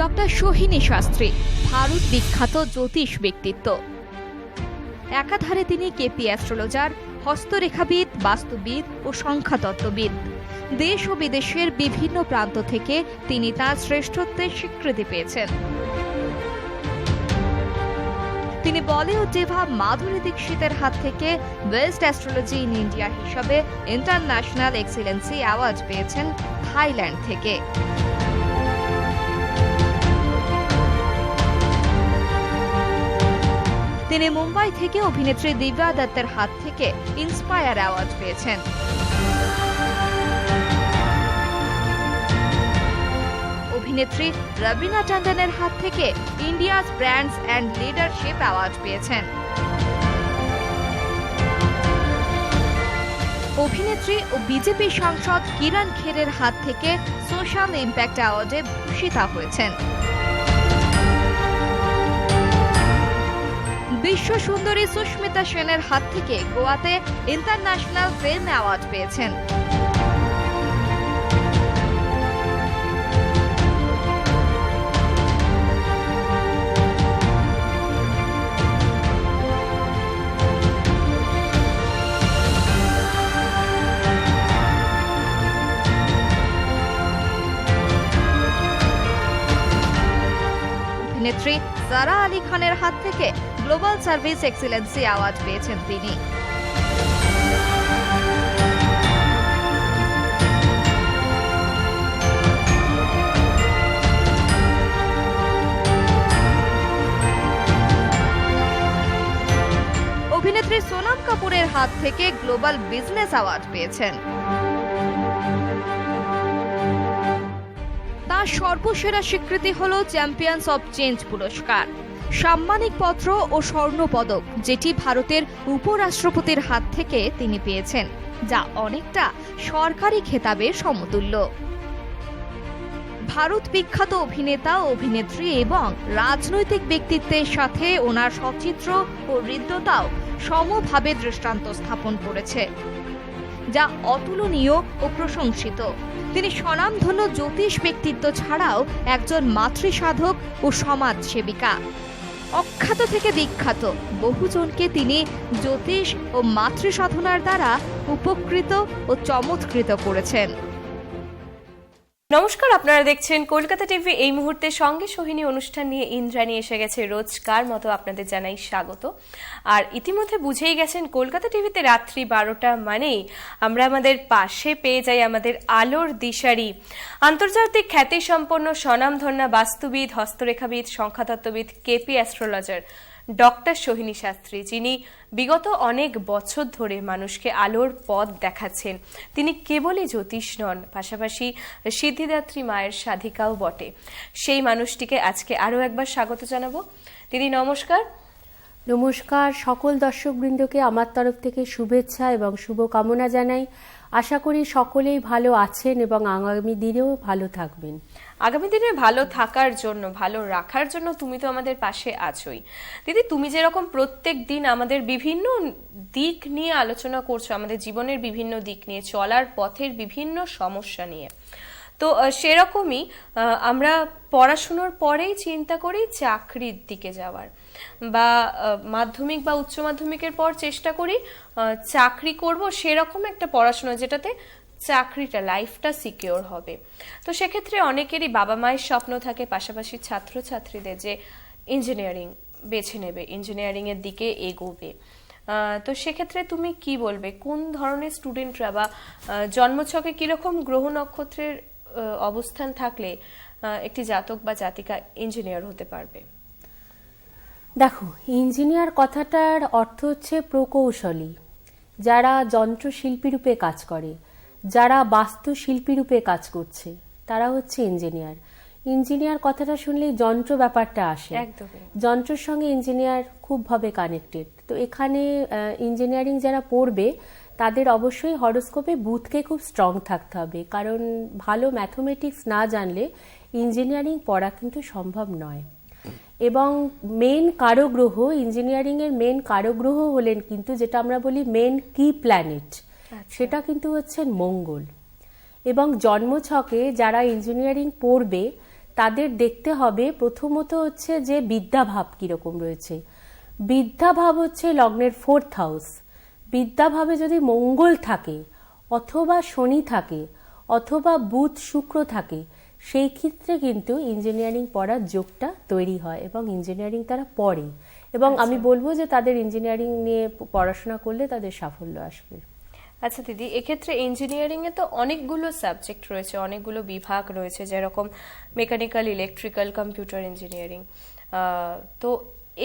Doctor Sohini Shastri Bharat বিখ্যাত জ্যোতিষ ব্যক্তিত্ব। একাধারে তিনি কেপি অ্যাস্ট্রোলজার, হস্তরেখাবিদ, বাস্তুবিদ ও সংখ্যাতত্ত্ববিদ। দেশ ও বিদেশের বিভিন্ন প্রান্ত থেকে তিনি তাঁর শ্রেষ্ঠত্বের স্বীকৃতি পেয়েছেন। তিনি বলিউড ডিভা মাধুরী দীক্ষিতের হাত থেকে বেস্ট অ্যাস্ট্রোলজি ইন ইন্ডিয়া হিসাবে ইন্টারন্যাশনাল এক্সিলেন্সি অ্যাওয়ার্ড পেয়েছেন থাইল্যান্ড থেকে। তিনি মুম্বাই থেকে অভিনেত্রী দিব্যা দত্তের হাত থেকে ইন্সপায়ার অ্যাওয়ার্ড পেয়েছেন। অভিনেত্রী রবিনা টন্ডনের হাত থেকে India's brands and leadership award পেয়েছেন। অভিনেত্রী ও বিজেপি সাংসদ কিরণ খেরের হাত থেকে সোশ্যাল ইম্প্যাক্ট অ্যাওয়ার্ডে ভূষিতা হয়েছেন। বিশ্ব সুন্দরী সুস্মিতা সেনের হাত থেকে গোয়াতে ইন্টারন্যাশনাল ফিল্ম অ্যাওয়ার্ড পেয়েছেন। অভিনেত্রী সারা আলী খানের হাত থেকে গ্লোবাল সার্ভিস এক্সিলেন্সি অ্যাওয়ার্ড পেয়েছেন তিনি। অভিনেত্রী সোনাম কাপুরের হাত থেকে গ্লোবাল বিজনেস অ্যাওয়ার্ড পেয়েছেন। তার সর্বসেরা স্বীকৃতি হল চ্যাম্পিয়ন্স অব চেঞ্জ পুরস্কার, সাম্মানিক পত্র ও স্বর্ণপদক, যেটি ভারতের উপরাষ্ট্রপতির হাত থেকে তিনি পেয়েছেন, যা অনেকটা সরকারি খেতাবের সমতুল্য। ভারত বিখ্যাত অভিনেতা, অভিনেত্রী এবং রাজনৈতিক ব্যক্তিত্বের সাথে ওনার সচিত্র ও হৃদ্যতাও সমভাবে দৃষ্টান্ত স্থাপন করেছে, যা অতুলনীয় ও প্রশংসিত। তিনি স্বনামধন্য জ্যোতিষ ব্যক্তিত্ব ছাড়াও একজন মাতৃসাধক ও সমাজসেবিকা। অখ্যাত থেকে বিখ্যাত বহুজনকে তিনি জ্যোতিষ ও মাতৃসাধনার দ্বারা উপকৃত ও চমৎকৃত করেছেন। নমস্কার, আপনারা দেখছেন কলকাতা টিভি। এই মুহূর্তে সঙ্গে সোহিনী অনুষ্ঠান নিয়ে ইন্দ্রাণী এসে গেছে। রোজকার মতো আপনাদের জানাই স্বাগত। আর ইতিমধ্যে বুঝেই গেছেন কলকাতা টিভিতে রাত্রি 12টা মানেই আমরা আমাদের পাশে পেয়ে যাই আমাদের আলোর দিশারি, আন্তর্জাতিক খ্যাতিসম্পন্ন স্বনামধন্য বাস্তুবিদ, হস্তরেখাবিদ, সংখ্যাতত্ত্ববিদ, KP astrologer doctor Sohini Shastri, যিনি বিগত অনেক বছর ধরে মানুষকে আলোর পথ দেখাচ্ছেন। তিনি কেবলই জ্যোতিষ নন, পাশাপাশি সিদ্ধিদাত্রী মায়ের সাধিকাও বটে। সেই মানুষটিকে আজকে আরও একবার স্বাগত জানাবো। দিদি নমস্কার। নমস্কার, সকল দর্শকবৃন্দকে আমার তরফ থেকে শুভেচ্ছা এবং শুভকামনা জানাই। আশা করি সকলেই ভালো আছেন এবং আগামী দিনেও ভালো থাকবেন। আগামী দিনে ভালো থাকার জন্য, ভালো রাখার জন্য তুমি তো আমাদের পাশে আছোই। দিদি, তুমি যেরকম প্রত্যেক দিন আমাদের বিভিন্ন দিক নিয়ে আলোচনা করছো, আমাদের জীবনের বিভিন্ন দিক নিয়ে, চলার পথের বিভিন্ন সমস্যা নিয়ে, তো সেরকমই আমরা পড়াশুনোর পরেই চিন্তা করি চাকরির দিকে যাওয়ার, বা মাধ্যমিক বা উচ্চ মাধ্যমিকের পর চেষ্টা করি চাকরি করব, সেরকম একটা পড়াশোনা যেটাতে চাকরিটা, লাইফটা সিকিওর হবে। তো সেক্ষেত্রে অনেকেরই বাবা মায়ের স্বপ্ন থাকে, পাশাপাশি ছাত্রছাত্রীদের যে ইঞ্জিনিয়ারিং বেছে নেবে, ইঞ্জিনিয়ারিং এর দিকে এগোবে। তো সেক্ষেত্রে তুমি কি বলবে, কোন ধরনের স্টুডেন্টরা বা জন্মছকে কিরকম গ্রহ নক্ষত্রের অবস্থান থাকলে একটি জাতক বা জাতিকা ইঞ্জিনিয়ার হতে পারবে? দেখো, ইঞ্জিনিয়ার কথাটার অর্থ হচ্ছে প্রকৌশলী, যারা যন্ত্রশিল্পী রূপে কাজ করে, যারা বাস্তুশিল্পী রূপে কাজ করছে, তারা হচ্ছে ইঞ্জিনিয়ার। ইঞ্জিনিয়ার কথাটা শুনলেই যন্ত্র ব্যাপারটা আসে, যন্ত্রের সঙ্গে ইঞ্জিনিয়ার খুবভাবে কানেক্টেড। তো এখানে ইঞ্জিনিয়ারিং যারা পড়বে তাদের অবশ্যই হরোস্কোপে বুধকে খুব স্ট্রং থাকতে হবে, কারণ ভালো ম্যাথমেটিক্স না জানলে ইঞ্জিনিয়ারিং পড়া কিন্তু সম্ভব নয়। এবং মেন কারগ্রহ, ইঞ্জিনিয়ারিং এর মেন কারগ্রহ হলেন কিন্তু, যেটা আমরা বলি মেন কি প্ল্যানেট, সেটা কিন্তু হচ্ছেন মঙ্গল। এবং জন্মছকে যারা ইঞ্জিনিয়ারিং পড়বে তাদের দেখতে হবে প্রথমত হচ্ছে যে বিদ্যাভাব কিরকম রয়েছে। বিদ্যাভাব হচ্ছে লগ্নের 4th হাউস। বিদ্যাভাবে যদি মঙ্গল থাকে অথবা শনি থাকে অথবা বুধ শুক্র থাকে, সেই ক্ষেত্রে কিন্তু ইঞ্জিনিয়ারিং পড়ার যোগটা তৈরি হয় এবং ইঞ্জিনিয়ারিং তারা পড়ে, এবং আমি বলবো যে তাদের ইঞ্জিনিয়ারিং নিয়ে পড়াশোনা করলে তাদের সাফল্য আসবে। আচ্ছা দিদি, এক্ষেত্রে ইঞ্জিনিয়ারিং এ তো অনেকগুলো সাবজেক্ট রয়েছে, অনেকগুলো বিভাগ রয়েছে, যেরকম মেকানিক্যাল, ইলেকট্রিক্যাল, কম্পিউটার ইঞ্জিনিয়ারিং। তো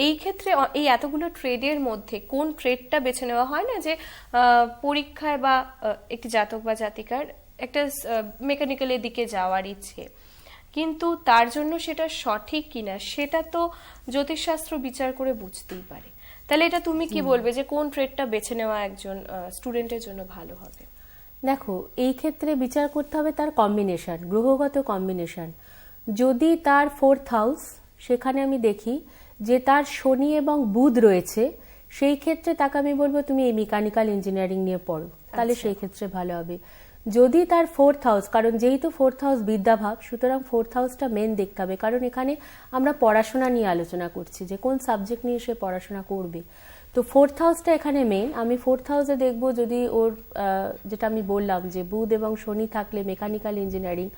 এই ক্ষেত্রে এই এতগুলো ট্রেডের মধ্যে কোন ট্রেডটা বেছে নেওয়া হয় না যে পরীক্ষায় বা একটি জাতক বা জাতিকার একটা মেকানিক্যালের দিকে যাওয়ার ইচ্ছে, কিন্তু তার জন্য সেটা সঠিক কিনা সেটা তো জ্যোতিষশাস্ত্র বিচার করে বুঝতেই পারে। তাহলে এটা তুমি কি বলবে যে কোন ট্রেডটা বেছে নেওয়া একজন স্টুডেন্টের জন্য ভালো হবে? দেখো, এই ক্ষেত্রে বিচার করতে হবে তার কম্বিনেশন, গ্রহগত কম্বিনেশন। যদি তার 4th হাউস, সেখানে আমি দেখি যে তার শনি এবং বুধ রয়েছে, সেই ক্ষেত্রে তাকে আমি বলবো তুমি এই মেকানিক্যাল ইঞ্জিনিয়ারিং নিয়ে পড়ো, তাহলে সেই ক্ষেত্রে ভালো হবে। যদি তার 4th হাউস, কারণ যেহেতু 4th হাউস বিদ্যাভাব, সুতরাং 4th হাউসটা মেন দেখতে হবে, কারণ এখানে আমরা পড়াশোনা নিয়ে আলোচনা করছি যে কোন সাবজেক্ট নিয়ে সে পড়াশোনা করবে। তো 4th হাউসটা এখানে মেন। আমি 4th হাউসে দেখবো যদি ওর যেটা আমি বললাম যে বুধ এবং শনি থাকলে মেকানিক্যাল ইঞ্জিনিয়ারিং,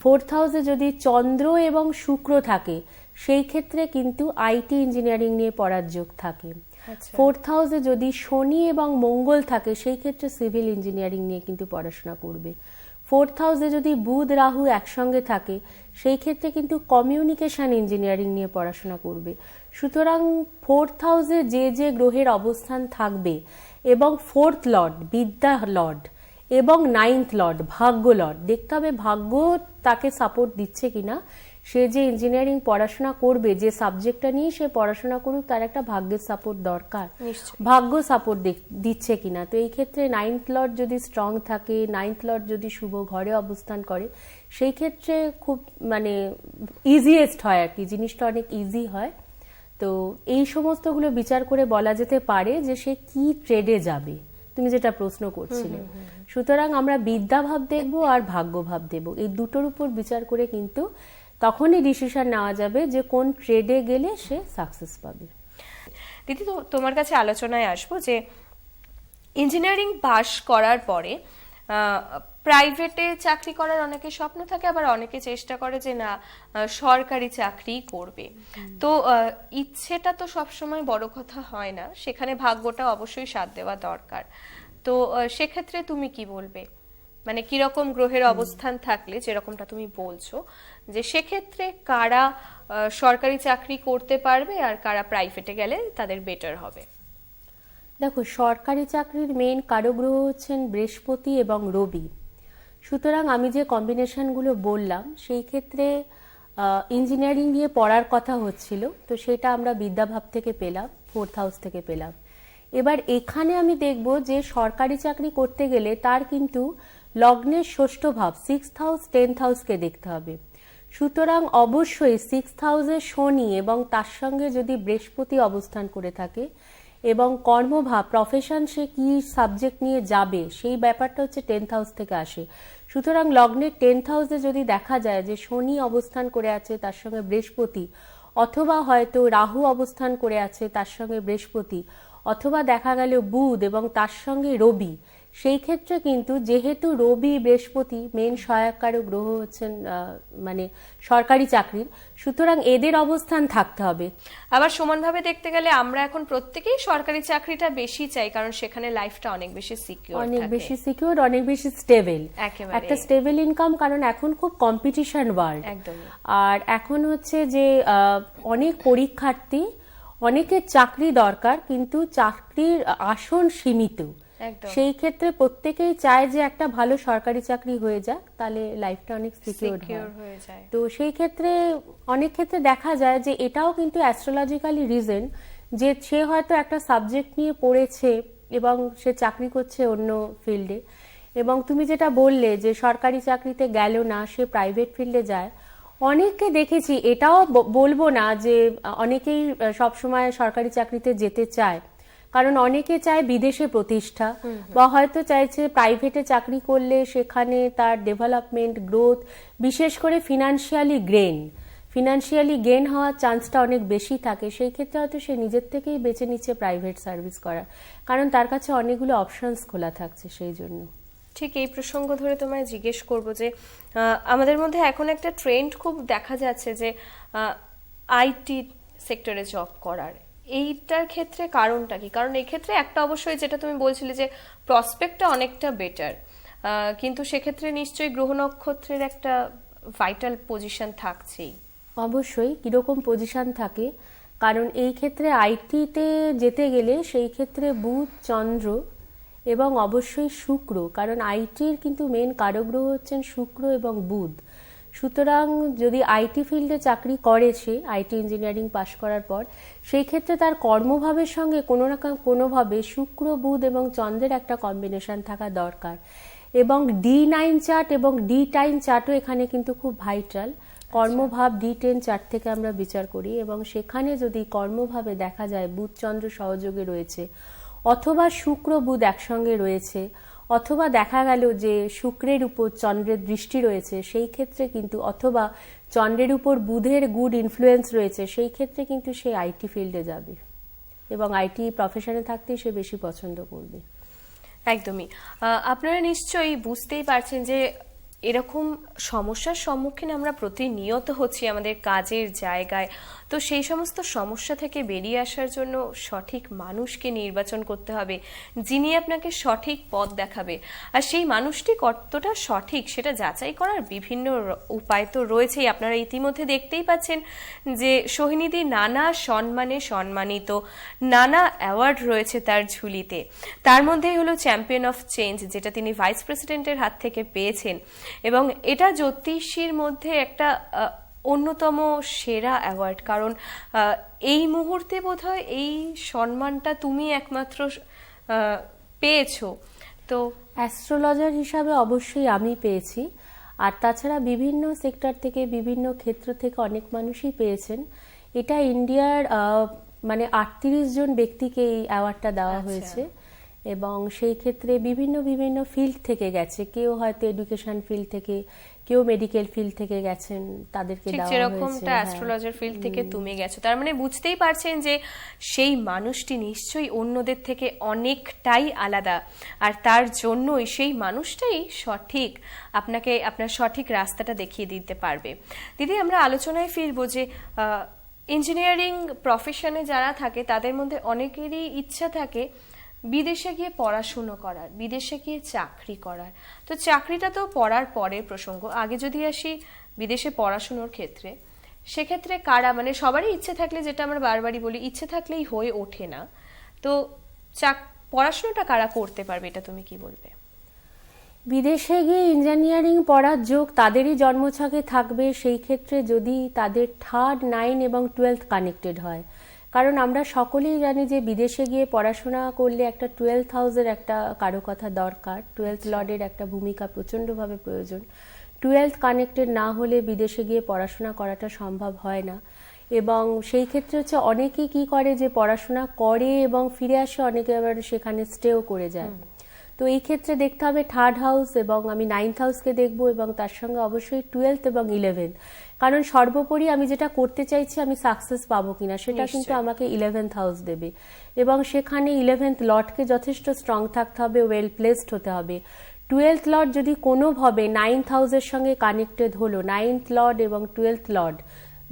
4th হাউসে যদি চন্দ্র এবং শুক্র থাকে, সেই ক্ষেত্রে কিন্তু আইটি ইঞ্জিনিয়ারিং নিয়ে পড়ার যোগ থাকে। 4th হাউসে যদি শনি এবং মঙ্গল থাকে, সেই ক্ষেত্রে সিভিল ইঞ্জিনিয়ারিং নিয়ে কিন্তু পড়াশোনা করবে। 4th হাউসে যদি বুধ রাহু একসঙ্গে থাকে, সেই ক্ষেত্রে কিন্তু কমিউনিকেশন ইঞ্জিনিয়ারিং নিয়ে পড়াশোনা করবে। সুতরাং 4th হাউসে যে যে গ্রহের অবস্থান থাকবে এবং 4th লর্ড বিদ্যা লর্ড এবং 9th লর্ড ভাগ্য লর্ড, দেখতে হবে ভাগ্য তাকে সাপোর্ট দিচ্ছে কিনা। সে যে ইঞ্জিনিয়ারিং পড়াশোনা করবে, যে সাবজেক্টটা নিয়ে সে পড়াশোনা করুক, তার একটা ভাগ্যের সাপোর্ট দরকার, ভাগ্য সাপোর্ট দিচ্ছে কিনা। তো এই ক্ষেত্রে 9th লর্ড যদি স্ট্রং থাকে, 9th লর্ড যদি শুভ ঘরে অবস্থান করে, সেই ক্ষেত্রে খুব মানে ইজিয়েস্ট হয় আর কি, জিনিসটা অনেক ইজি হয়। তো এই সমস্তগুলো বিচার করে বলা যেতে পারে যে সে কি ট্রেডে যাবে, তুমি যেটা প্রশ্ন করছিলে। সুতরাং আমরা বিদ্যাভাব দেখবো আর ভাগ্যভাব দেব, এই দুটোর উপর বিচার করে কিন্তু তখনই ডিসিশন নেওয়া যাবে যে কোন ট্রেডে গেলে সে সাকসেস পাবে। দিদি, তো তোমার কাছে আলোচনায় আসবো যে ইঞ্জিনিয়ারিং পাশ করার পরে প্রাইভেটে চাকরি করার অনেকের স্বপ্ন থাকে, আবার অনেকে চেষ্টা করে যে না সরকারি চাকরি করবে। তো ইচ্ছেটা তো সবসময় বড় কথা হয় না, সেখানে ভাগ্যটা অবশ্যই সাথ দেওয়া দরকার। তো সেক্ষেত্রে তুমি কি বলবে, মানে কিরকম গ্রহের অবস্থান থাকলে, যেরকমটা তুমি বলছো যে সেক্ষেত্রে কারা সরকারি চাকরি করতে পারবে আর কারা প্রাইভেটে গেলে তাদের বেটার হবে? দেখো, সরকারি চাকরির মেইন কারগ্রহ হচ্ছেন বৃহস্পতি এবং রবি। সুতরাং আমি যে কম্বিনেশনগুলো বললাম, সেই ক্ষেত্রে ইঞ্জিনিয়ারিং নিয়ে পড়ার কথা হচ্ছিল, তো সেটা আমরা বিদ্যাভাব থেকে পেলাম, 4th হাউস থেকে পেলাম। এবার এখানে আমি দেখব যে সরকারি চাকরি করতে গেলে তার কিন্তু লগ্নের ষষ্ঠ ভাব 6th হাউস 10th হাউসকে দেখতে হবে। সুতরাং অবশ্যই 6th হাউসে শনি এবং তার সঙ্গে যদি বৃহস্পতি অবস্থান করে থাকে এবং কর্মভাব প্রফেশন, সে কি সাবজেক্ট নিয়ে যাবে, সেই ব্যাপারটা হচ্ছে 10th হাউস থেকে আসে। সুতরাং লগ্নের 10th হাউসে যদি দেখা যায় যে শনি অবস্থান করে আছে তার সঙ্গে বৃহস্পতি, অথবা হয়তো রাহু অবস্থান করে আছে তার সঙ্গে বৃহস্পতি, অথবা দেখা গেল বুধ এবং তার সঙ্গে রবি, সেই ক্ষেত্রে কিন্তু যেহেতু রবি বৃহস্পতি মেন সহায়কারী গ্রহ হচ্ছেন মানে সরকারি চাকরির, সুতরাং এদের অবস্থান থাকতে হবে। আবার সমানভাবে দেখতে গেলে আমরা এখন প্রত্যেকেই সরকারি চাকরিটা বেশি চাই, কারণ সেখানে লাইফটা অনেক বেশি সিকিউর, অনেক বেশি সিকিউর, অনেক বেশি স্টেবল, একেবারে একটা স্টেবল ইনকাম, কারণ এখন খুব কম্পিটিশন ওয়ার্ল্ড। একদমই। আর এখন হচ্ছে যে অনেক পরীক্ষার্থী, অনেকের চাকরি দরকার, কিন্তু চাকরির আসন সীমিত। সেই ক্ষেত্রে প্রত্যেকেই চায় যে একটা ভালো সরকারি চাকরি হয়ে যাক, তাহলে লাইফটা অনেক সিকিউর হয়ে যায়। তো সেই ক্ষেত্রে অনেক ক্ষেত্রে দেখা যায় যে এটাও কিন্তু অ্যাস্ট্রোলজিক্যালি রিজন, যে সে হয়তো একটা সাবজেক্ট নিয়ে পড়েছে এবং সে চাকরি করছে অন্য ফিল্ডে, এবং তুমি যেটা বললে যে সরকারি চাকরিতে গেল না, সে প্রাইভেট ফিল্ডে যায়। অনেককে দেখেছি, এটাও বলবো না যে অনেকেই সবসময় সরকারি চাকরিতে যেতে চায়, কারণ অনেকে চায় বিদেশে প্রতিষ্ঠা, বা হয়তো চাইছে প্রাইভেটে চাকরি করলে সেখানে তার ডেভেলপমেন্ট, গ্রোথ, বিশেষ করে ফিনান্সিয়ালি গেইন, ফিনান্সিয়ালি গেন হওয়ার চান্সটা অনেক বেশি থাকে, সেই ক্ষেত্রে হয়তো সে নিজের থেকেই বেছে নিচ্ছে প্রাইভেট সার্ভিস করার, কারণ তার কাছে অনেকগুলো অপশনস খোলা থাকছে সেই জন্য। ঠিক এই প্রসঙ্গ ধরে তোমায় জিজ্ঞেস করব যে আমাদের মধ্যে এখন একটা ট্রেন্ড খুব দেখা যাচ্ছে যে আইটি সেক্টরে জব করার, এইটার ক্ষেত্রে কারণটা কি? কারণ এই ক্ষেত্রে একটা অবশ্যই যেটা তুমি বলছিলে যে প্রসপেক্টটা অনেকটা বেটার, কিন্তু সেক্ষেত্রে নিশ্চয়ই গ্রহ নক্ষত্রের একটা ভাইটাল পজিশন থাকছেই। অবশ্যই কিরকম পজিশন থাকে, কারণ এই ক্ষেত্রে আইটিতে যেতে গেলে সেই ক্ষেত্রে বুধ, চন্দ্র এবং অবশ্যই শুক্র, কারণ আইটির কিন্তু মেন কারগ্রহ হচ্ছেন শুক্র এবং বুধ। সুতরাং যদি আইটি ফিল্ডে চাকরি করেছে, আইটি ইঞ্জিনিয়ারিং পাশ করার পর, সেই ক্ষেত্রে তার কর্মভাবের সঙ্গে কোনো না কোনোভাবে শুক্র, বুধ এবং চন্দ্রের একটা কম্বিনেশন থাকা দরকার। এবং D9 চার্ট এবং ডি টাইম চার্টও এখানে কিন্তু খুব ভাইটাল। কর্মভাব D10 চার্ট থেকে আমরা বিচার করি, এবং সেখানে যদি কর্মভাবে দেখা যায় বুধ চন্দ্র সহযোগে রয়েছে, অথবা শুক্র বুধ একসঙ্গে রয়েছে, অথবা দেখা গেল যে শুক্রের উপর চন্দ্রের দৃষ্টি রয়েছে, সেই ক্ষেত্রে কিন্তু, অথবা চন্দ্রের উপর বুধের গুড ইনফ্লুয়েন্স রয়েছে, সেই ক্ষেত্রে কিন্তু সে আইটি ফিল্ডে যাবে এবং আইটি প্রফেশনে থাকতেই সে বেশি পছন্দ করবে। একদমই। আপনারা নিশ্চয়ই বুঝতেই পারছেন যে এরকম সমস্যার সম্মুখীন আমরা প্রতিনিয়ত হচ্ছি আমাদের কাজের জায়গায়। তো সেই সমস্ত সমস্যা থেকে বেরিয়ে আসার জন্য সঠিক মানুষকে নির্বাচন করতে হবে, যিনি আপনাকে সঠিক পথ দেখাবে। আর সেই মানুষটি কতটা সঠিক সেটা যাচাই করার বিভিন্ন উপায় তো রয়েছেই। আপনারা ইতিমধ্যে দেখতেই পাচ্ছেন যে সোহিনীদি নানা সম্মানে সম্মানিত, নানা অ্যাওয়ার্ড রয়েছে তার ঝুলিতে। তার মধ্যেই হলো চ্যাম্পিয়ন অফ চেঞ্জ, যেটা তিনি ভাইস প্রেসিডেন্টের হাত থেকে পেয়েছেন, এবং এটা জ্যোতিষীর মধ্যে একটা অন্যতম সেরা অ্যাওয়ার্ড। কারণ এই মুহূর্তে বোধহয় এই সম্মানটা তুমি একমাত্র পেয়েছো। তো অ্যাস্ট্রোলজার হিসাবে অবশ্যই আমি পেয়েছি, আর তাছাড়া বিভিন্ন সেক্টর থেকে, বিভিন্ন ক্ষেত্র থেকে অনেক মানুষই পেয়েছেন। এটা ইন্ডিয়ার মানে 38 জন ব্যক্তিকে এই অ্যাওয়ার্ডটা দেওয়া হয়েছে, এবং সেই ক্ষেত্রে বিভিন্ন বিভিন্ন ফিল্ড থেকে গেছে। কেউ হয়তো এডুকেশন ফিল্ড থেকে, কেউ মেডিকেল ফিল্ড থেকে গেছেন, তাদেরকে দেওয়া হয়েছে। যেরকমটা অ্যাস্ট্রোলজার ফিল্ড থেকে তুমি গেছো, তার মানে বুঝতেই পারছেন যে সেই মানুষটি নিশ্চয়ই অন্যদের থেকে অনেকটাই আলাদা, আর তার জন্যই সেই মানুষটাই সঠিক আপনাকে আপনার সঠিক রাস্তাটা দেখিয়ে দিতে পারবে। দিদি, আমরা আলোচনায় ফিরবো যে ইঞ্জিনিয়ারিং প্রফেশনে যারা থাকে তাদের মধ্যে অনেকেরই ইচ্ছা থাকে বিদেশে গিয়ে পড়াশুনো করার, বিদেশে গিয়ে চাকরি করার। তো চাকরিটা তো পড়ার পরের প্রসঙ্গ, আগে যদি আসি বিদেশে পড়াশুনোর ক্ষেত্রে, সেক্ষেত্রে কারা, মানে সবারই ইচ্ছে থাকলে, যেটা আমরা বারবারই বলি, ইচ্ছে থাকলেই হয়ে ওঠে না। তো পড়াশোনাটা কারা করতে পারবে, এটা তুমি কি বলবে? বিদেশে গিয়ে ইঞ্জিনিয়ারিং পড়ার যোগ তাদেরই জন্মছকে থাকবে সেই ক্ষেত্রে যদি তাদের 3rd, 9 এবং 12th কানেক্টেড হয়। কারণ আমরা সকলেই জানি যে বিদেশে গিয়ে পড়াশোনা করলে একটা 12th হাউসের একটা কারো কথা দরকার, 12th লর্ডের একটা ভূমিকা প্রচণ্ডভাবে প্রয়োজন। 12th কানেক্টেড না হলে বিদেশে গিয়ে পড়াশোনা করাটা সম্ভব হয় না। এবং সেই ক্ষেত্রে হচ্ছে অনেকেই কি করে যে পড়াশোনা করে এবং ফিরে আসে, অনেকে আবার সেখানে স্টেও করে যায়। তো এই ক্ষেত্রে দেখতে হবে 3rd হাউস, এবং আমি 9th হাউসকে দেখবো, এবং তার সঙ্গে অবশ্যই 12th এবং 11th। কারণ সর্বোপরি আমি যেটা করতে চাইছি আমি সাকসেস পাবো কিনা সেটা কিন্তু আমাকে 11th হাউস দেবে, এবং সেখানে 11th লর্ডকে যথেষ্ট স্ট্রং থাকতে হবে, ওয়েল প্লেসড হতে হবে। 12th লর্ড যদি কোনোভাবে 9th হাউসের সঙ্গে কানেক্টেড হলো, 9th লর্ড এবং 12th লর্ড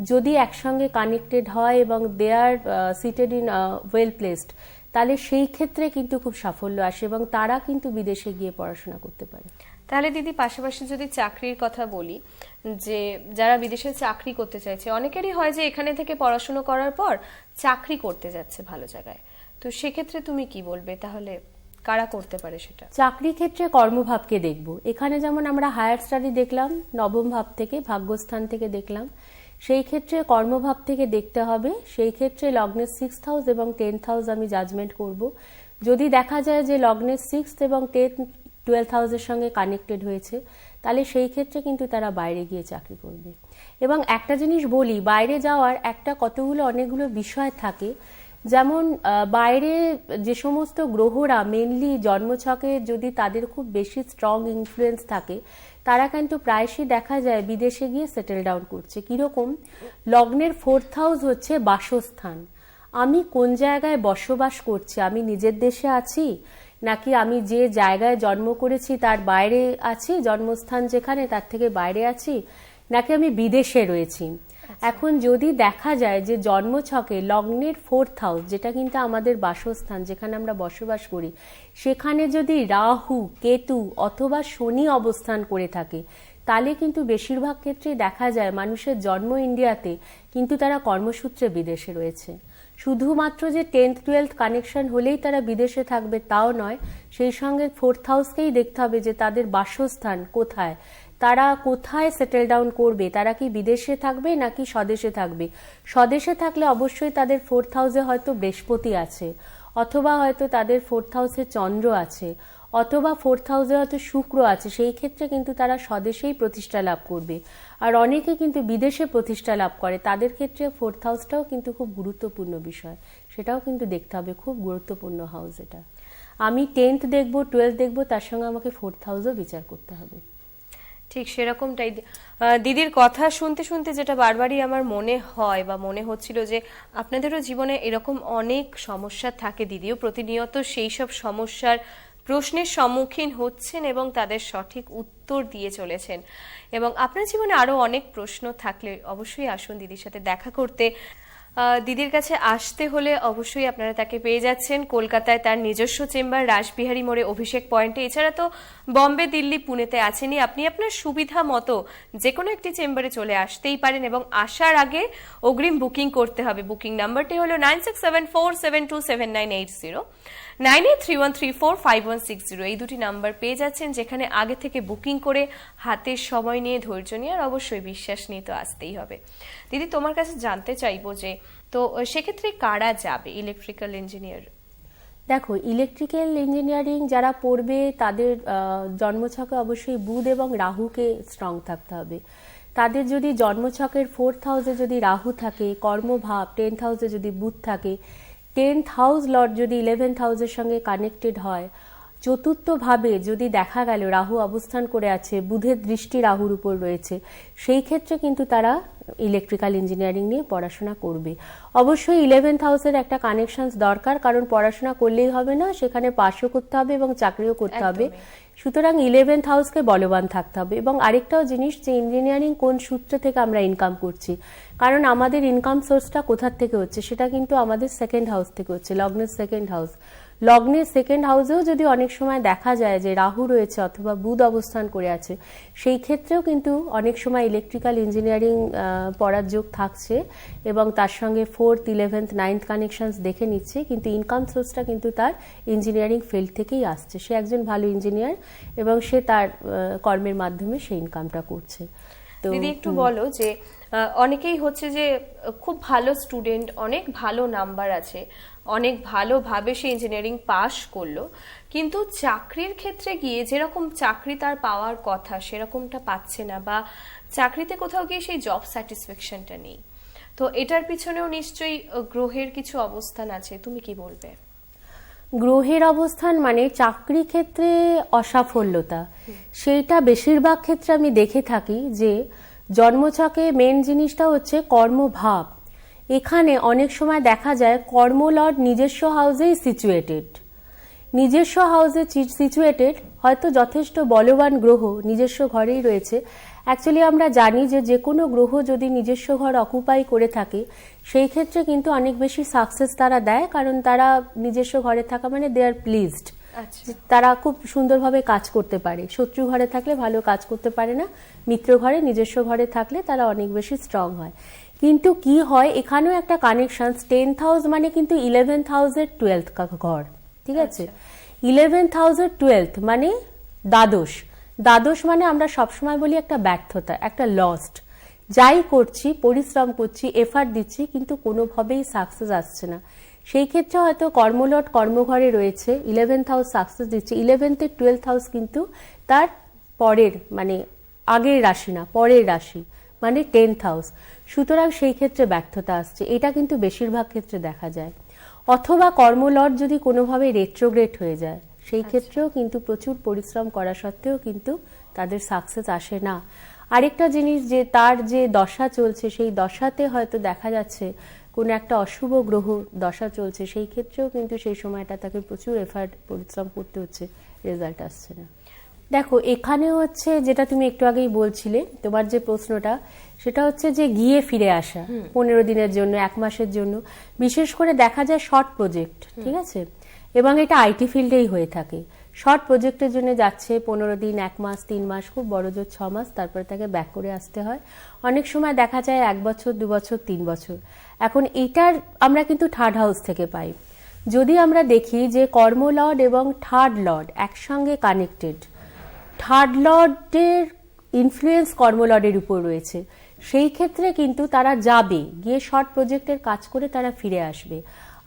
যদি একসঙ্গে কানেক্টেড হয় এবং দে আর সিটেড ইন ওয়েল প্লেসড, তাহলে সেই ক্ষেত্রে কিন্তু খুব সাফল্য আসে এবং তারা কিন্তু বিদেশে গিয়ে পড়াশোনা করতে পারে। তাহলে দিদি, পাশাপাশি যদি চাকরির কথা বলি, যে যারা বিদেশে চাকরি করতে চাইছে, অনেকেরই হয় যে এখানে থেকে পড়াশোনা করার পর চাকরি করতে যাচ্ছে ভালো জায়গায়, তো সেক্ষেত্রে তুমি কি বলবে, তাহলে কারা করতে পারে সেটা? চাকরি ক্ষেত্রে কর্মভাবকে দেখব। এখানে যেমন আমরা হায়ার স্টাডি দেখলাম নবম ভাব থেকে, ভাগ্যস্থান থেকে দেখলাম, সেই ক্ষেত্রে কর্মভাব থেকে দেখতে হবে। সেই ক্ষেত্রে লগ্নের 6th হাউস এবং 10th হাউস আমি জাজমেন্ট করব। যদি দেখা যায় যে লগ্নের 6th এবং 12th হাউসের সঙ্গে কানেক্টেড হয়েছে, তাহলে সেই ক্ষেত্রে কিন্তু তারা বাইরে গিয়ে চাকরি করবে। এবং একটা জিনিস বলি, বাইরে যাওয়ার একটা অনেকগুলো বিষয় থাকে। যেমন বাইরে যে সমস্ত গ্রহরা মেনলি জন্মছকে যদি তাদের খুব বেশি স্ট্রং ইনফ্লুয়েন্স থাকে, তারা কিন্তু প্রায়শই দেখা যায় বিদেশে গিয়ে সেটেল ডাউন করছে। কিরকম? লগ্নের 4th হাউস হচ্ছে বাসস্থান। আমি কোন জায়গায় বসবাস করছি, আমি নিজের দেশে আছি নাকি আমি যে জায়গায় জন্ম করেছি তার বাইরে আছি, জন্মস্থান যেখানে তার থেকে বাইরে আছি, নাকি আমি বিদেশে রয়েছি। এখন যদি দেখা যায় যে জন্মছকে লগ্নের 4th হাউস, যেটা কিন্তু আমাদের বাসস্থান, যেখানে আমরা বসবাস করি, সেখানে যদি রাহু, কেতু অথবা শনি অবস্থান করে থাকে, তাহলে কিন্তু বেশিরভাগ ক্ষেত্রেই দেখা যায় মানুষের জন্ম ইন্ডিয়াতে কিন্তু তারা কর্মসূত্রে বিদেশে রয়েছে। শুধুমাত্র যে 10th 12th কানেকশন হলেই তারা বিদেশে থাকবে তাও নয়, সেই সঙ্গে 4th হাউসকেই দেখতে হবে যে তাদের বাসস্থান কোথায়, তারা কোথায় সেটেল ডাউন করবে, তারা কি বিদেশে থাকবে নাকি স্বদেশে থাকবে। স্বদেশে থাকলে অবশ্যই তাদের 4th হাউসে হয়তো বৃহস্পতি আছে, অথবা হয়তো তাদের 4th হাউসে চন্দ্র আছে, অথবা 4th হাউসে হয়তো শুক্র আছে। সেই ক্ষেত্রে কিন্তু তারা স্বদেশেই প্রতিষ্ঠা লাভ করবে। আর অনেকে কিন্তু বিদেশে প্রতিষ্ঠা লাভ করে, তাদের ক্ষেত্রে 4th হাউসটাও কিন্তু খুব গুরুত্বপূর্ণ বিষয়, সেটাও কিন্তু দেখতে হবে। খুব গুরুত্বপূর্ণ হাউস এটা। আমি 10th দেখবো, 12th দেখবো, তার সঙ্গে আমাকে 4th হাউসও বিচার করতে হবে। ঠিক সেরকমটাই দিদির কথা শুনতে শুনতে যেটা বারবারই আমার মনে হয় বা মনে হচ্ছিল যে আপনাদেরও জীবনে এরকম অনেক সমস্যা থাকে, দিদিও প্রতিনিয়ত সেই সব সমস্যার প্রশ্নের সম্মুখীন হচ্ছেন এবং তাদের সঠিক উত্তর দিয়ে চলেছেন। এবং আপনার জীবনে আরো অনেক প্রশ্ন থাকলে অবশ্যই আসুন দিদির সাথে দেখা করতে। দিদির কাছে আসতে হলে অবশ্যই আপনারা তাকে পেয়ে যাচ্ছেন কলকাতায় তার নিজস্ব চেম্বার রাসবিহারী মোড়ে অভিষেক পয়েন্টে। এছাড়া তো বম্বে, দিল্লি, পুনেতে আছেনই। আপনি আপনার সুবিধা মতো যে কোনো একটি চেম্বারে চলে আসতেই পারেন এবং আসার আগে অগ্রিম বুকিং করতে হবে। বুকিং নাম্বারটি হলো 9674727980, 9831345160। এই দুটি নাম্বার পেয়ে যাচ্ছেন, যেখানে আগে থেকে বুকিং করে হাতে সময় নিয়ে, ধৈর্য নিয়ে আর অবশ্যই বিশ্বাস নিয়ে তো আসতেই হবে। দিদি, তোমার কাছে জানতে চাইবো যে তো সেক্ষেত্রে কারা যাবে ইলেকট্রিক্যাল ইঞ্জিনিয়ার? দেখো, ইলেকট্রিক্যাল ইঞ্জিনিয়ারিং যারা পড়বে তাদের জন্মছকে অবশ্যই বুধ এবং রাহুকে স্ট্রং থাকতে হবে। তাদের যদি জন্মছকের 4th হাউসে যদি রাহু থাকে, কর্মভাব, 10th হাউসে যদি বুধ থাকে, 10th হাউস লর্ড যদি 11th হাউসের সঙ্গে কানেক্টেড হয়, চতুর্থভাবে যদি দেখা গেল রাহু অবস্থান করে আছে, বুধের দৃষ্টি রাহুর উপর রয়েছে, সেই ক্ষেত্রে কিন্তু তারা ইলেকট্রিক্যাল ইঞ্জিনিয়ারিং নিয়ে পড়াশোনা করবে। অবশ্যই 11th হাউসের একটা কানেকশনস দরকার, কারণ পড়াশোনা করলেই হবে না, সেখানে পাশও করতে হবে এবং চাকরিও করতে হবে। সুতরাং 11th হাউসকে বলবান থাকতে হবে। এবং আরেকটাও জিনিস যে ইঞ্জিনিয়ারিং কোন সূত্র থেকে আমরা ইনকাম করছি, কারণ আমাদের ইনকাম সোর্সটা কোথার থেকে হচ্ছে, সেটা কিন্তু আমাদের 2nd হাউস থেকে হচ্ছে, লগ্নের 2nd হাউস। লগ্নের 2nd হাউসেও যদি অনেক সময় দেখা যায় যে রাহু রয়েছে অথবা বুধ অবস্থান করে আছে, সেই ক্ষেত্রেও কিন্তু অনেক সময় ইলেকট্রিক্যাল ইঞ্জিনিয়ারিং পড়ার যোগ থাকছে এবং তার সঙ্গে 4th, 11th, 9th কানেকশনস দেখে নিচ্ছে, কিন্তু ইনকাম সোর্সটা কিন্তু তার ইঞ্জিনিয়ারিং ফিল্ড থেকেই আসছে। সে একজন ভালো ইঞ্জিনিয়ার এবং সে তার কর্মের মাধ্যমে সেই ইনকামটা করছে। তো দিদি, একটু বলো যে অনেকেই হচ্ছে যে খুব ভালো স্টুডেন্ট, অনেক ভালো নাম্বার আছে, অনেক ভালোভাবে সে ইঞ্জিনিয়ারিং পাশ করলো, কিন্তু চাকরির ক্ষেত্রে গিয়ে যেরকম চাকরি তার পাওয়ার কথা সেরকমটা পাচ্ছে না, বা চাকরিতে কোথাও গিয়ে সেই জব স্যাটিসফ্যাকশনটা নেই। তো এটার পিছনেও নিশ্চয়ই গ্রহের কিছু অবস্থান আছে, তুমি কি বলবে? গ্রহের অবস্থান মানে চাকরি ক্ষেত্রে অসাফল্যতা, সেইটা বেশিরভাগ ক্ষেত্রে আমি দেখে থাকি যে জন্মছকে মেন জিনিসটা হচ্ছে কর্মভাব। এখানে অনেক সময় দেখা যায় কর্মলর্ড নিজস্ব হাউসেই সিচুয়েটেড, নিজস্ব হাউসে সিচুয়েটেড, হয়তো যথেষ্ট বলবান গ্রহ নিজস্ব ঘরেই রয়েছে। অ্যাকচুয়ালি আমরা জানি যে যে কোনো গ্রহ যদি নিজস্ব ঘর অকুপাই করে থাকে, সেই ক্ষেত্রে কিন্তু অনেক বেশি সাকসেস তারা দেয়, কারণ তারা নিজস্ব ঘরে থাকা মানে দে আর প্লিজড, তারা খুব সুন্দরভাবে কাজ করতে পারে। শত্রু ঘরে থাকলে ভালো কাজ করতে পারে না, মিত্র ঘরে, নিজস্ব ঘরে থাকলে তারা অনেক বেশি স্ট্রং হয়। কিন্তু কি হয়, এখানেও একটা কানেকশন, 10th হাউস মানে কিন্তু 11th হাউসের 12th ঘর, ঠিক আছে? 11th হাউসের 12th মানে দ্বাদশ। দ্বাদশ মানে আমরা সবসময় বলি একটা ব্যর্থতা, একটা লস্ট। যাই করছি, পরিশ্রম করছি, এফার্ট দিচ্ছি, কিন্তু কোনোভাবেই সাকসেস আসছে না। সেই ক্ষেত্রে হয়তো কর্মলট কর্মঘরে রয়েছে, 11th হাউস সাকসেস দিচ্ছে, 11th এর 12th হাউস কিন্তু তার পরের মানে আগের রাশি না, পরের রাশি মানে 10th হাউস। সুতরাং সেই ক্ষেত্রে ব্যর্থতা আসছে, এটা কিন্তু বেশিরভাগ ক্ষেত্রে দেখা যায়। অথবা কর্মলট যদি কোনোভাবে রেট্রোগ্রেড হয়ে যায়, সেই ক্ষেত্রেও কিন্তু প্রচুর পরিশ্রম করা সত্ত্বেও কিন্তু তাদের সাকসেস আসে না। আরেকটা জিনিস, যে তার যে দশা চলছে সেই দশাতে হয়তো দেখা যাচ্ছে কোনো একটা অশুভ গ্রহ দশা চলছে, সেই ক্ষেত্রেও কিন্তু সেই সময়টা তাকে প্রচুর এফার্ট পরিশ্রম করতে হচ্ছে, রেজাল্ট আসছে না। দেখো, এখানে হচ্ছে যেটা তুমি একটু আগেই বলছিলে, তোমার যে প্রশ্নটা, সেটা হচ্ছে যে গিয়ে ফিরে আসা 15 দিনের জন্য, 1 মাসের জন্য, বিশেষ করে দেখা যায় শর্ট প্রজেক্ট, ঠিক আছে, এবং এটা আইটি ফিল্ডেই হয়ে থাকে। শর্ট প্রজেক্টের জন্য যাচ্ছে 15 দিন, 1 মাস, 3 মাস, খুব বড় জোর 6 মাস, তারপরে তাকে ব্যাক করে আসতে হয়। অনেক সময় দেখা যায় 1 বছর, 2 বছর, 3 বছর। এখন এটার আমরা কিন্তু থার্ড হাউস থেকে পাই। যদি আমরা দেখি যে কর্মলর্ড এবং থার্ড লর্ড একসঙ্গে কানেক্টেড, থার্ড লর্ডের ইনফ্লুয়েন্স কর্মলর্ডের উপর রয়েছে, সেই ক্ষেত্রে কিন্তু তারা যাবে, গিয়ে শর্ট প্রজেক্টের কাজ করে তারা ফিরে আসবে।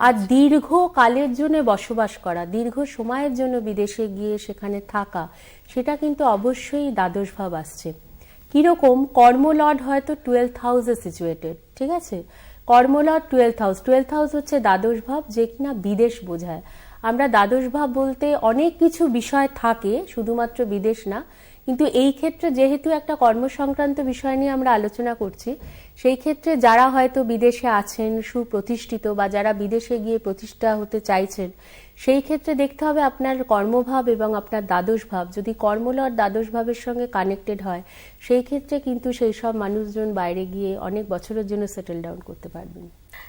আর দীর্ঘ কালের জন্য বসবাস করা, দীর্ঘ সময়ের জন্য বিদেশে গিয়ে সেখানে থাকা, সেটা কিন্তু অবশ্যই দ্বাদশ ভাব আসছে। কিরকম? কর্মলর্ড হয়তো 12th হাউসে সিচুয়েটেড, ঠিক আছে, কর্মলর্ড 12th হাউস হচ্ছে দ্বাদশ ভাব, যে কিনা বিদেশ বোঝায়। আমরা দ্বাদশ ভাব বলতে অনেক কিছু বিষয় থাকে, শুধুমাত্র বিদেশ না, কিন্তু এই ক্ষেত্রে যেহেতু একটা কর্মসংক্রান্ত বিষয় নিয়ে আমরা আলোচনা করছি, সেই ক্ষেত্রে যারা হয়তো বিদেশে আছেন সুপ্রতিষ্ঠিত, বা যারা বিদেশে গিয়ে প্রতিষ্ঠা হতে চাইছেন, সেই ক্ষেত্রে দেখতে হবে আপনার কর্মভাব এবং আপনার দ্বাদশ ভাব যদি কর্মলর্ড দ্বাদশ ভাবের সঙ্গে কানেক্টেড হয়, সেই ক্ষেত্রে কিন্তু সেই সব মানুষজন বাইরে গিয়ে অনেক বছরের জন্য সেটেল ডাউন করতে পারবেন।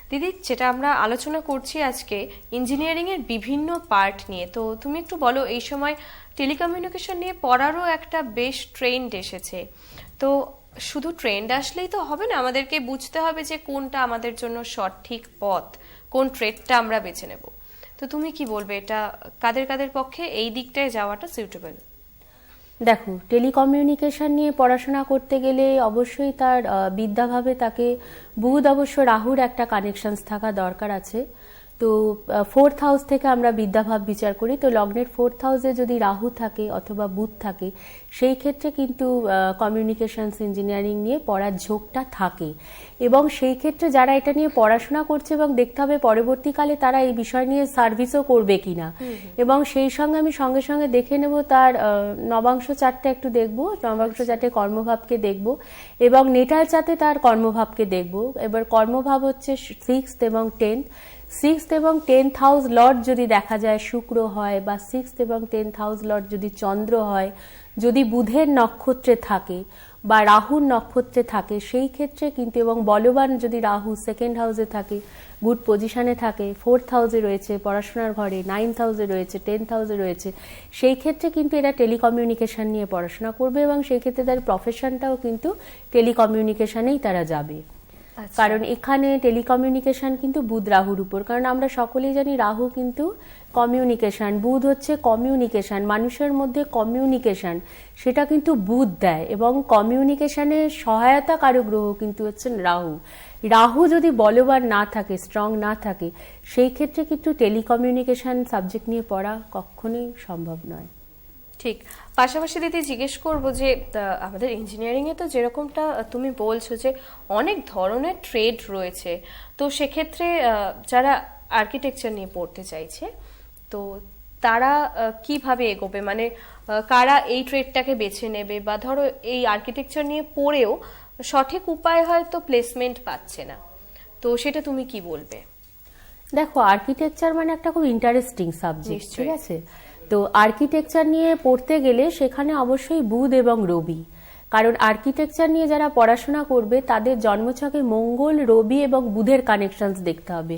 দিদি, যেটা আমরা আলোচনা করছি আজকে ইঞ্জিনিয়ারিং এর বিভিন্ন পার্ট নিয়ে, তো তুমি একটু বলো, এই সময় টেলিকমিউনিকেশন নিয়ে পড়ারও একটা বেশ ট্রেন্ড এসেছে, তো শুধু ট্রেন্ড আসলেই তো হবে না, আমাদেরকে বুঝতে হবে যে কোনটা আমাদের জন্য সঠিক পথ, কোন ট্রেডটা আমরা বেছে নেব। তো তুমি কি বলবে, এটা কাদের কাদের পক্ষে এই দিকটায় যাওয়াটা সুইটেবল? দেখো, টেলিকমিউনিকেশন নিয়ে পড়াশোনা করতে গেলে অবশ্যই তার বিদ্যাভাবে তাকে বুধ, অবশ্য রাহুর একটা কানেকশনস থাকা দরকার আছে। তো 4th হাউস থেকে আমরা বিদ্যাভাব বিচার করি, তো লগ্নের 4th হাউসে যদি রাহু থাকে অথবা বুধ থাকে, সেই ক্ষেত্রে কিন্তু কমিউনিকেশনস ইঞ্জিনিয়ারিং নিয়ে পড়ার ঝোঁকটা থাকে। এবং সেই ক্ষেত্রে যারা এটা নিয়ে পড়াশোনা করছে, এবং দেখতে হবে পরবর্তীকালে তারা এই বিষয় নিয়ে সার্ভিসও করবে কিনা, এবং সেই সঙ্গে আমি সঙ্গে সঙ্গে দেখে নেব তার নবাংশ চার্টটা একটু দেখব, নবাংশ চার্টে কর্মভাবকে দেখব, এবং নেটাল চার্টে তার কর্মভাবকে দেখব। এবার কর্মভাব হচ্ছে 6th এবং 6th এবং 10th হাউস লর্ড যদি দেখা যায় শুক্র হয়, বা 6th এবং 10th হাউস লর্ড যদি চন্দ্র হয়, যদি বুধের নক্ষত্রে থাকে বা রাহুর নক্ষত্রে থাকে, সেই ক্ষেত্রে কিন্তু, এবং বলবান যদি রাহু 2nd হাউসে থাকে, গুড পজিশনে থাকে, 4th হাউসে রয়েছে পড়াশোনার ঘরে, 9th হাউসে রয়েছে, 10th হাউসে রয়েছে, সেই ক্ষেত্রে কিন্তু এরা টেলিকমিউনিকেশন নিয়ে পড়াশোনা করবে, এবং সেই ক্ষেত্রে তার প্রফেশনটাও কিন্তু টেলিকমিউনিকেশনেই তারা যাবে। কারণ এখানে টেলিকমিউনিকেশন কিন্তু বুধ রাহুর উপর, কারণ আমরা সকলেই জানি রাহু কিন্তু কমিউনিকেশন, বুধ হচ্ছে কমিউনিকেশন, মানুষের মধ্যে কমিউনিকেশন, সেটা কিন্তু বুধ দেয়, এবং কমিউনিকেশনের সহায়তাকারক গ্রহ কিন্তু হচ্ছেন রাহু। রাহু যদি বলবান না থাকে, স্ট্রং না থাকে, সেই ক্ষেত্রে কিন্তু টেলিকমিউনিকেশন সাবজেক্ট নিয়ে পড়া কখনোই সম্ভব নয়। ঠিক। পাশাপাশি দিদি জিজ্ঞেস করবো যে আমাদের ইঞ্জিনিয়ারিং এ তো যেরকমটা তুমি বলছো যে অনেক ধরনের ট্রেড রয়েছে, তো সেক্ষেত্রে যারা আর্কিটেকচার নিয়ে পড়তে চাইছে, তো তারা কিভাবে এগোবে, মানে কারা এই ট্রেডটাকে বেছে নেবে, বা ধরো এই আর্কিটেকচার নিয়ে পড়েও সঠিক উপায় হয়তো প্লেসমেন্ট পাচ্ছে না, তো সেটা তুমি কি বলবে? দেখো, আর্কিটেকচার মানে একটা খুব ইন্টারেস্টিং সাবজেক্ট, ঠিক আছে, তো আর্কিটেকচার নিয়ে পড়তে গেলে সেখানে অবশ্যই বুধ এবং রবি, কারণ আর্কিটেকচার নিয়ে যারা পড়াশোনা করবে তাদের জন্মছকে মঙ্গল, রবি এবং বুধের কানেকশনস দেখতে হবে।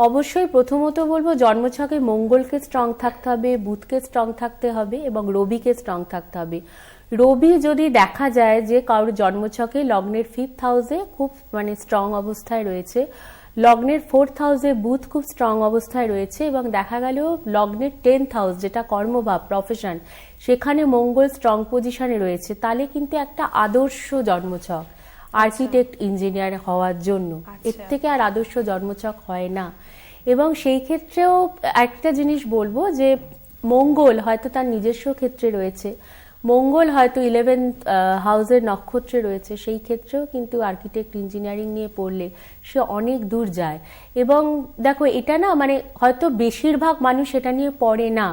অবশ্যই প্রথমত বলবো জন্মছকে মঙ্গলকে স্ট্রং থাকতে হবে, বুধকে স্ট্রং থাকতে হবে, এবং রবিকে স্ট্রং থাকতে হবে। রবি যদি দেখা যায় যে কারোর জন্মছকে লগ্নের 5th হাউসে খুব স্ট্রং অবস্থায় রয়েছে, লগ্নের 4th হাউসে বুধ খুব স্ট্রং অবস্থায় রয়েছে, এবং দেখা গেল লগ্নের 10th হাউস যেটা কর্মভাব প্রফেশন, সেখানে মঙ্গল স্ট্রং পজিশনে রয়েছে, তাহলে কিন্তু একটা আদর্শ জন্মছক আর্কিটেক্ট ইঞ্জিনিয়ার হওয়ার জন্য। এর থেকে আর আদর্শ জন্মছক হয় না। এবং সেই ক্ষেত্রেও একটা জিনিস বলবো যে মঙ্গল হয়তো তার নিজস্ব ক্ষেত্রে রয়েছে, মঙ্গল হয়তো 11th হাউসের নক্ষত্রে রয়েছে, সেই ক্ষেত্রেও কিন্তু আর্কিটেক্ট ইঞ্জিনিয়ারিং নিয়ে পড়লে সে অনেক দূর যায়। এবং দেখো, এটা না হয়তো বেশিরভাগ মানুষ এটা নিয়ে পড়ে না,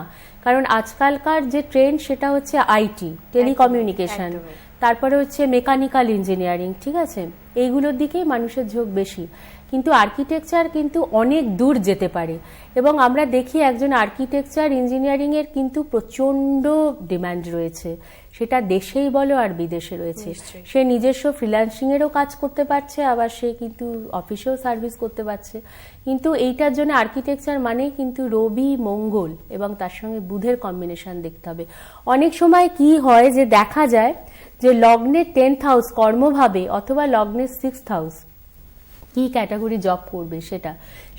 কারণ আজকালকার যে ট্রেন্ড সেটা হচ্ছে আইটি, টেলিকমিউনিকেশন, একদমই। তারপরে হচ্ছে মেকানিক্যাল ইঞ্জিনিয়ারিং, ঠিক আছে, এইগুলোর দিকেই মানুষের ঝোঁক বেশি। কিন্তু আর্কিটেকচার কিন্তু অনেক দূর যেতে পারে, এবং আমরা দেখি একজন আর্কিটেকচার ইঞ্জিনিয়ারিংয়ের কিন্তু প্রচণ্ড ডিমান্ড রয়েছে, সেটা দেশেই বলো আর বিদেশে রয়েছে। নিশ্চয়ই। সে নিজস্ব ফ্রিল্যান্সিংয়েরও কাজ করতে পারছে, আবার সে কিন্তু অফিসেও সার্ভিস করতে পারছে। কিন্তু এইটার জন্য আর্কিটেকচার মানে কিন্তু রবি মঙ্গল এবং তার সঙ্গে বুধের কম্বিনেশন দেখতে হবে। অনেক সময় কি হয় যে দেখা যায় যে লগ্নের 10th হাউস কর্মভাবে অথবা লগ্নের 6th হাউস কি ক্যাটাগরি জব করবে সেটা,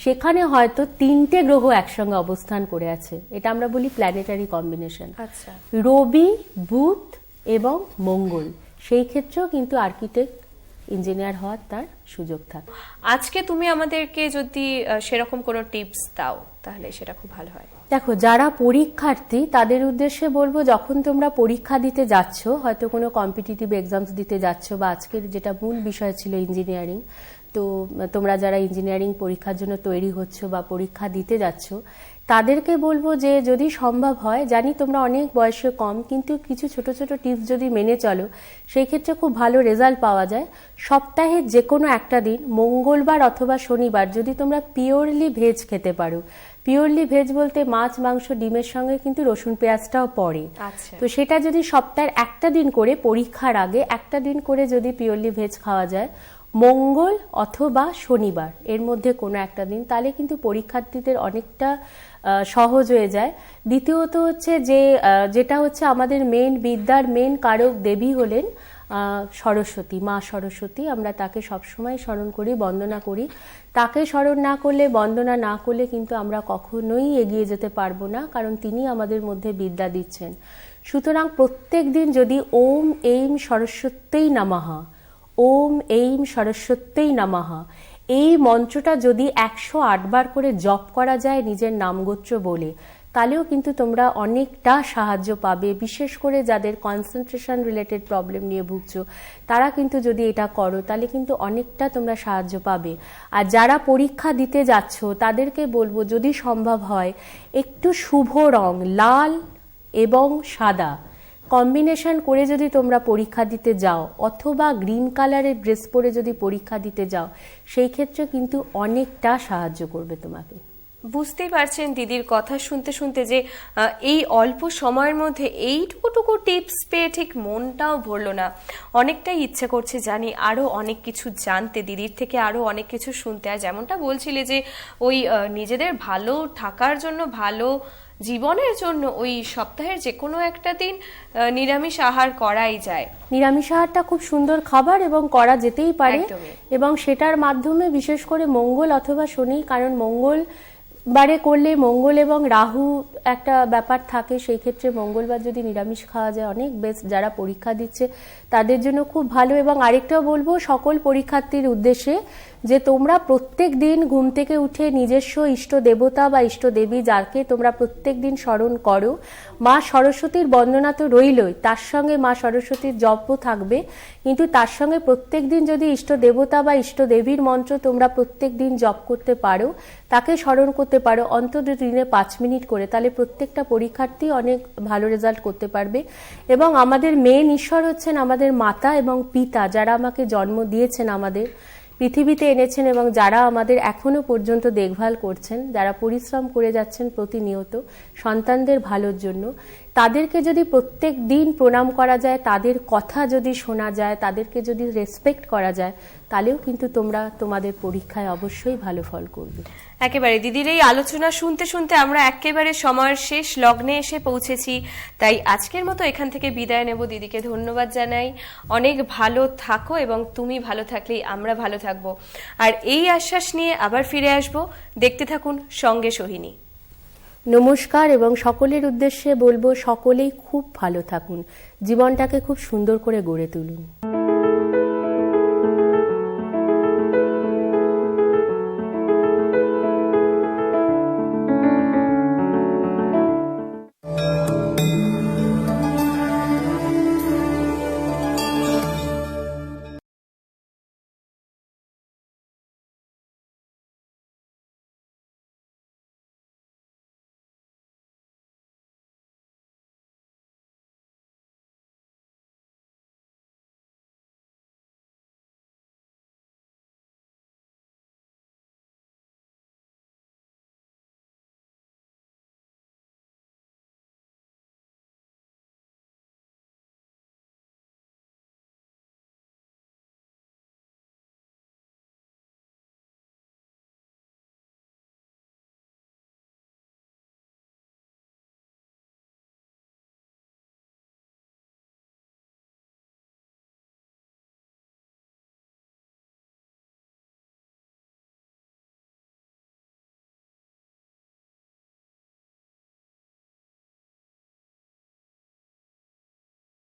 সেখানে হয়তো 3টে গ্রহ একসঙ্গে অবস্থান করে আছে, এটা আমরা বলি প্ল্যানেটারি কম্বিনেশন। আচ্ছা, রবি, বুধ এবং মঙ্গল, সেই ক্ষেত্রেও কিন্তু আর্কিটেক্ট ইঞ্জিনিয়ার হওয়ার তার সুযোগ থাকে। আজকে তুমি আমাদেরকে যদি সেরকম কোনো টিপস দাও তাহলে সেটা খুব ভালো হয়। দেখো, যারা পরীক্ষার্থী তাদের উদ্দেশ্যে বলবো, যখন তোমরা পরীক্ষা দিতে যাচ্ছ, হয়তো কোনো কম্পিটিটিভ এক্সামস দিতে যাচ্ছ, বা আজকের যেটা মূল বিষয় ছিল ইঞ্জিনিয়ারিং, তো তোমরা যারা ইঞ্জিনিয়ারিং পরীক্ষার জন্য তৈরি হচ্ছ বা পরীক্ষা দিতে যাচ্ছ, তাদেরকে বলবো যে যদি সম্ভব হয়, জানি তোমরা অনেক বয়সে কম, কিন্তু কিছু ছোট ছোট টিপস যদি মেনে চলো সেই ক্ষেত্রে খুব ভালো রেজাল্ট পাওয়া যায়। সপ্তাহে যে কোনো একটা দিন, মঙ্গলবার অথবা শনিবার, যদি তোমরা পিওরলি ভেজ খেতে পারো, পিওরলি ভেজ বলতে মাছ, মাংস, ডিমের সঙ্গে কিন্তু রসুন পেঁয়াজটাও পড়ে, আচ্ছা, তো সেটা যদি সপ্তাহের একটা দিন করে, পরীক্ষার আগে একটা দিন করে যদি পিওরলি ভেজ খাওয়া যায়, মঙ্গল অথবা শনিবার এর মধ্যে কোনো একটা দিন, তাহলে কিন্তু পরীক্ষার্থীদের অনেকটা সহজ হয়ে যায়। দ্বিতীয়ত হচ্ছে যে যেটা হচ্ছে আমাদের মেন বিদ্যার মেন কারক দেবী হলেন সরস্বতী, মা সরস্বতী। আমরা তাকে সবসময় স্মরণ করি, বন্দনা করি। তাকে স্মরণ না করলে, বন্দনা না করলে কিন্তু আমরা কখনোই এগিয়ে যেতে পারবো না, কারণ তিনি আমাদের মধ্যে বিদ্যা দিচ্ছেন। সুতরাং প্রত্যেক দিন যদি ওম এইম সরস্বত্যই নমঃ, ওম এইম সরস্বত্যই নমঃ, এই মন্ত্রটা যদি 108 বার করে জপ করা যায় নিজের নামগোত্র বলে, তাহলেও কিন্তু তোমরা অনেকটা সাহায্য পাবে। বিশেষ করে যাদের কনসেন্ট্রেশন রিলেটেড প্রবলেম নিয়ে ভুগছো, তারা কিন্তু যদি এটা করো তাহলে কিন্তু অনেকটা তোমরা সাহায্য পাবে। আর যারা পরীক্ষা দিতে যাচ্ছ তাদেরকে বলবো, যদি সম্ভব হয় একটু শুভ রং লাল এবং সাদা কম্বিনেশন করে যদি তোমরা পরীক্ষা দিতে যাও, অথবা গ্রিন কালারের ড্রেস পরে যদি পরীক্ষা দিতে যাও, সেই ক্ষেত্রে কিন্তু অনেকটা সাহায্য করবে তোমাকে। বুঝতেই পারছেন দিদির কথা শুনতে শুনতে যে এই অল্প সময়ের মধ্যে এইটুকু টিপস পেয়ে ঠিক মনটাও ভরলো না, অনেকটাই ইচ্ছে করছে জানি আরো অনেক কিছু জানতে, দিদির থেকে আরো অনেক কিছু শুনতে। আর যেমনটা বলছিলে যে ওই নিজেদের ভালো থাকার জন্য, ভালো জীবনের জন্য ওই সপ্তাহের যে কোনো একটা দিন নিরামিষ আহার করাই যায়। নিরামিষ আহারটা খুব সুন্দর খাবার এবং করা যেতেই পারে, একদমই। এবং সেটার মাধ্যমে বিশেষ করে মঙ্গল অথবা শনি, কারণ মঙ্গল বারে করলে মঙ্গল এবং রাহু একটা ব্যাপার থাকে, সেই ক্ষেত্রে মঙ্গলবার যদি নিরামিষ খাওয়া যায় অনেক বেস্ট। যারা পরীক্ষা দিচ্ছে তাদের জন্য খুব ভালো। এবং আরেকটাও বলবো সকল পরীক্ষার্থীর উদ্দেশ্যে, যে তোমরা প্রত্যেক দিন ঘুম থেকে উঠে নিজস্ব ইষ্ট দেবতা বা ইষ্ট দেবী যাকে তোমরা প্রত্যেক দিন স্মরণ করো, মা সরস্বতীর বন্দনা তো রইলই, তার সঙ্গে মা সরস্বতীর জপও থাকবে, কিন্তু তার সঙ্গে প্রত্যেক দিন যদি ইষ্ট দেবতা বা ইষ্ট দেবীর মন্ত্র তোমরা প্রত্যেক দিন জপ করতে পারো, তাকে স্মরণ করতে পারো অন্তত দিনে 5 মিনিট করে, তাহলে প্রত্যেকটা পরীক্ষার্থী অনেক ভালো রেজাল্ট করতে পারবে। এবং আমাদের মেন ঈশ্বর হচ্ছেন আমাদের মাতা এবং পিতা, যারা আমাকে জন্ম দিয়েছেন, আমাদের পৃথিবীতে এনেছেন, এবং যারা আমাদের এখনো পর্যন্ত দেখভাল করছেন, যারা পরিশ্রম করে যাচ্ছেন প্রতিনিয়ত সন্তানদের ভালোর জন্য, তাদেরকে যদি প্রত্যেক দিন প্রণাম করা যায়, তাদের কথা যদি শোনা যায়, তাদেরকে যদি রেসপেক্ট করা যায়, তাহলেও কিন্তু তোমরা তোমাদের পরীক্ষায় অবশ্যই ভালো ফল করবে। একেবারে দিদির এই আলোচনা শুনতে শুনতে আমরা একেবারে সময়ের শেষ লগ্নে এসে পৌঁছেছি, তাই আজকের মতো এখান থেকে বিদায় নেব। দিদিকে ধন্যবাদ জানাই, অনেক ভালো থাকো, এবং তুমি ভালো থাকলেই আমরা ভালো থাকবো। আর এই আশ্বাস নিয়ে আবার ফিরে আসবো, দেখতে থাকুন সঙ্গে সোহিনী। নমস্কার, এবং সকলের উদ্দেশ্যে বলবো সকলেই খুব ভালো থাকুন, জীবনটাকে খুব সুন্দর করে গড়ে তুলুন।